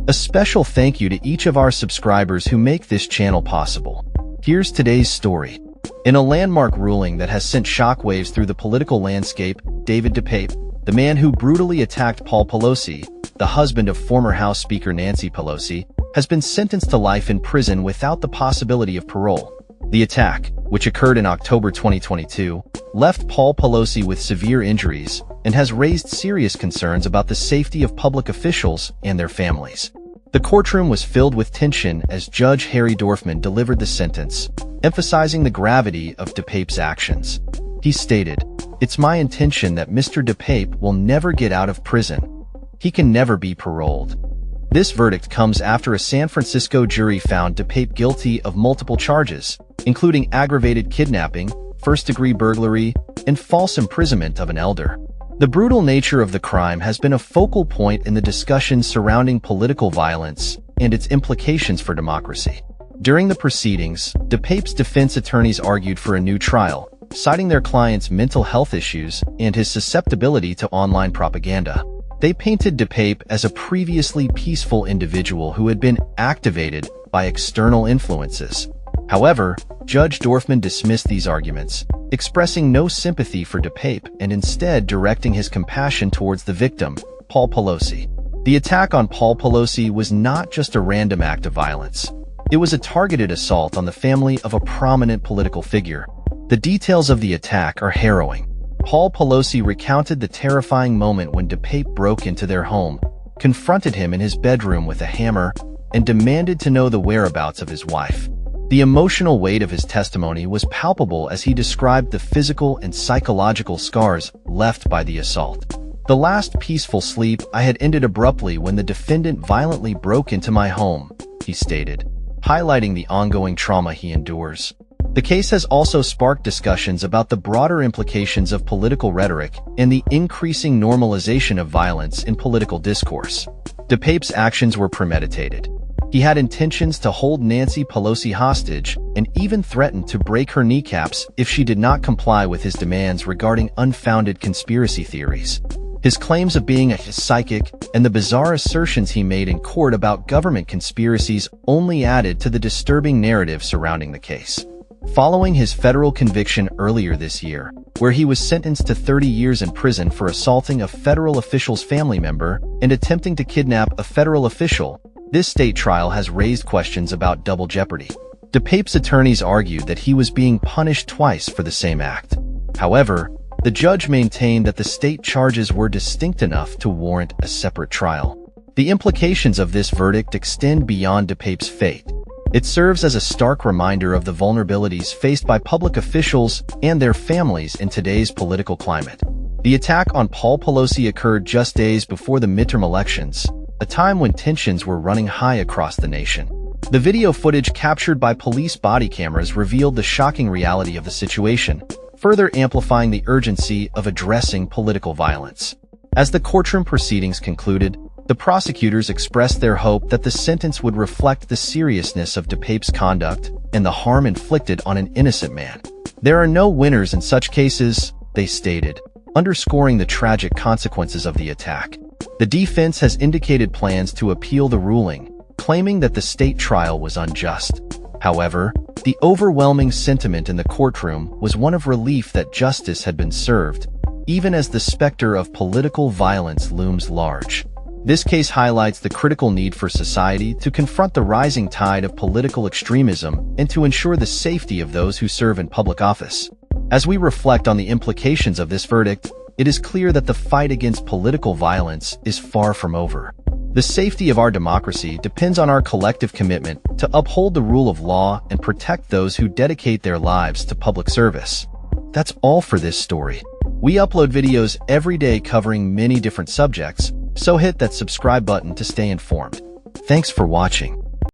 A special thank you to each of our subscribers who make this channel possible. Here's today's story. In a landmark ruling that has sent shockwaves through the political landscape, David DePape, the man who brutally attacked Paul Pelosi, the husband of former House Speaker Nancy Pelosi, has been sentenced to life in prison without the possibility of parole. The attack, which occurred in October 2022, left Paul Pelosi with severe injuries and has raised serious concerns about the safety of public officials and their families. The courtroom was filled with tension as Judge Harry Dorfman delivered the sentence, emphasizing the gravity of DePape's actions. He stated, "It's my intention that Mr. DePape will never get out of prison. He can never be paroled." This verdict comes after a San Francisco jury found DePape guilty of multiple charges, including aggravated kidnapping, first-degree burglary, and false imprisonment of an elder. The brutal nature of the crime has been a focal point in the discussion surrounding political violence and its implications for democracy. During the proceedings, DePape's defense attorneys argued for a new trial, citing their client's mental health issues and his susceptibility to online propaganda. They painted DePape as a previously peaceful individual who had been activated by external influences. However, Judge Dorfman dismissed these arguments, expressing no sympathy for DePape and instead directing his compassion towards the victim, Paul Pelosi. The attack on Paul Pelosi was not just a random act of violence. It was a targeted assault on the family of a prominent political figure. The details of the attack are harrowing. Paul Pelosi recounted the terrifying moment when DePape broke into their home, confronted him in his bedroom with a hammer, and demanded to know the whereabouts of his wife. The emotional weight of his testimony was palpable as he described the physical and psychological scars left by the assault. "The last peaceful sleep I had ended abruptly when the defendant violently broke into my home," he stated, highlighting the ongoing trauma he endures. The case has also sparked discussions about the broader implications of political rhetoric and the increasing normalization of violence in political discourse. DePape's actions were premeditated. He had intentions to hold Nancy Pelosi hostage and even threatened to break her kneecaps if she did not comply with his demands regarding unfounded conspiracy theories. His claims of being a psychic and the bizarre assertions he made in court about government conspiracies only added to the disturbing narrative surrounding the case. Following his federal conviction earlier this year, where he was sentenced to 30 years in prison for assaulting a federal official's family member and attempting to kidnap a federal official, this state trial has raised questions about double jeopardy. DePape's attorneys argued that he was being punished twice for the same act. However, the judge maintained that the state charges were distinct enough to warrant a separate trial. The implications of this verdict extend beyond DePape's fate. It serves as a stark reminder of the vulnerabilities faced by public officials and their families in today's political climate. The attack on Paul Pelosi occurred just days before the midterm elections, a time when tensions were running high across the nation. The video footage captured by police body cameras revealed the shocking reality of the situation, further amplifying the urgency of addressing political violence. As the courtroom proceedings concluded, the prosecutors expressed their hope that the sentence would reflect the seriousness of DePape's conduct and the harm inflicted on an innocent man. "There are no winners in such cases," they stated, underscoring the tragic consequences of the attack. The defense has indicated plans to appeal the ruling, claiming that the state trial was unjust. However, the overwhelming sentiment in the courtroom was one of relief that justice had been served, even as the specter of political violence looms large. This case highlights the critical need for society to confront the rising tide of political extremism and to ensure the safety of those who serve in public office. As we reflect on the implications of this verdict, it is clear that the fight against political violence is far from over. The safety of our democracy depends on our collective commitment to uphold the rule of law and protect those who dedicate their lives to public service. That's all for this story. We upload videos every day covering many different subjects, so hit that subscribe button to stay informed. Thanks for watching.